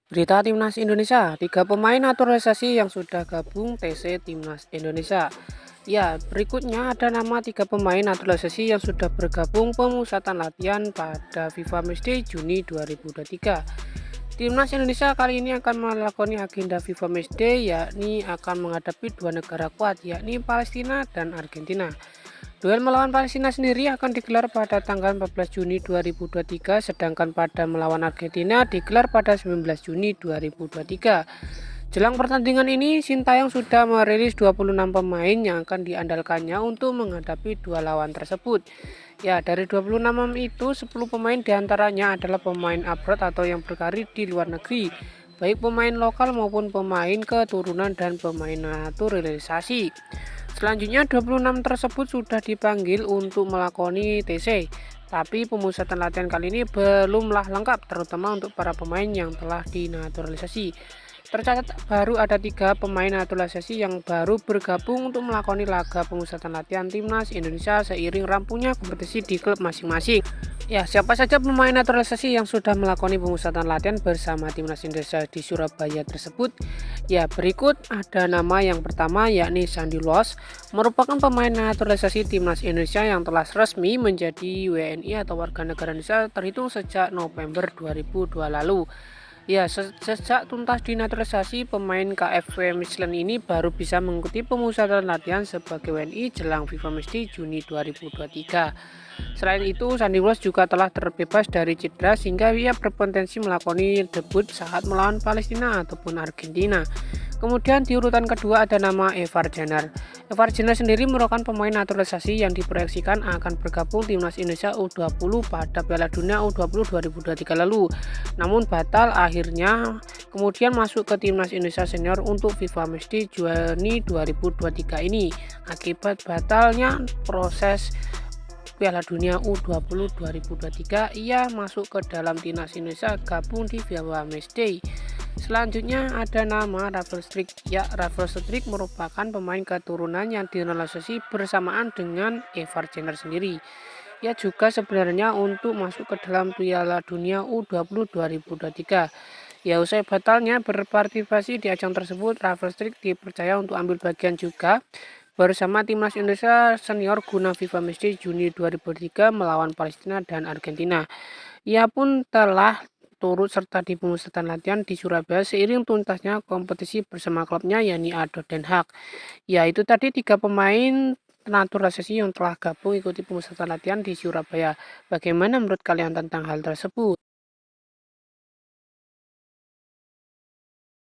Berita Timnas Indonesia, 3 pemain naturalisasi yang sudah gabung TC Timnas Indonesia. Ya, berikutnya ada nama 3 pemain naturalisasi yang sudah bergabung pemusatan latihan pada FIFA Matchday Juni 2023. Timnas Indonesia kali ini akan melakoni agenda FIFA Matchday, yakni akan menghadapi dua negara kuat, yakni Palestina dan Argentina. Duel melawan Palestina sendiri akan digelar pada tanggal 14 Juni 2023, sedangkan pada melawan Argentina digelar pada 19 Juni 2023. Jelang pertandingan ini, Sintayong sudah merilis 26 pemain yang akan diandalkannya untuk menghadapi dua lawan tersebut. Ya, dari 26 itu, 10 pemain diantaranya adalah pemain abroad atau yang berkarir di luar negeri, baik pemain lokal maupun pemain keturunan dan pemain naturalisasi. Selanjutnya 26 tersebut sudah dipanggil untuk melakoni TC, tapi pemusatan latihan kali ini belumlah lengkap, terutama untuk para pemain yang telah dinaturalisasi. Tercatat baru ada 3 pemain naturalisasi yang baru bergabung untuk melakoni laga pemusatan latihan Timnas Indonesia seiring rampungnya kompetisi di klub masing-masing. Ya, siapa saja pemain naturalisasi yang sudah melakoni pemusatan latihan bersama Timnas Indonesia di Surabaya tersebut? Ya, berikut ada nama yang pertama, yakni Sandy Loss, merupakan pemain naturalisasi Timnas Indonesia yang telah resmi menjadi WNI atau warga negara Indonesia terhitung sejak November 2002 lalu. Ya, sejak tuntas dinaturalisasi, pemain KFW Michelin ini baru bisa mengikuti pemusatan latihan sebagai WNI jelang FIFA Matchday Juni 2023. Selain itu, Sandy Walsh juga telah terbebas dari cedera sehingga ia berpotensi melakoni debut saat melawan Palestina ataupun Argentina. Kemudian di urutan kedua ada nama Evar Jenner. Evar Jenner sendiri merupakan pemain naturalisasi yang diproyeksikan akan bergabung Timnas Indonesia U20 pada Piala Dunia U20 2023 lalu. Namun batal akhirnya, kemudian masuk ke Timnas Indonesia Senior untuk FIFA Matchday Juni 2023 ini. Akibat batalnya proses Piala Dunia U20 2023, ia masuk ke dalam Timnas Indonesia gabung di FIFA Matchday. Selanjutnya ada nama Rafael Struijk. Ya, Rafael Struijk merupakan pemain keturunan yang dinaturalisasi bersamaan dengan Evar Jenner sendiri. Ia juga sebenarnya untuk masuk ke dalam Piala Dunia U20 2023. Ya, usai batalnya berpartisipasi di ajang tersebut, Rafael Struijk dipercaya untuk ambil bagian juga bersama Timnas Indonesia Senior guna FIFA Matchday Juni 2023 melawan Palestina dan Argentina. Ia pun telah turut serta di pemusatan latihan di Surabaya seiring tuntasnya kompetisi bersama klubnya, yakni ADO Den Haag. Ya, itu tadi 3 pemain naturalisasi yang telah gabung ikuti pemusatan latihan di Surabaya. Bagaimana menurut kalian tentang hal tersebut?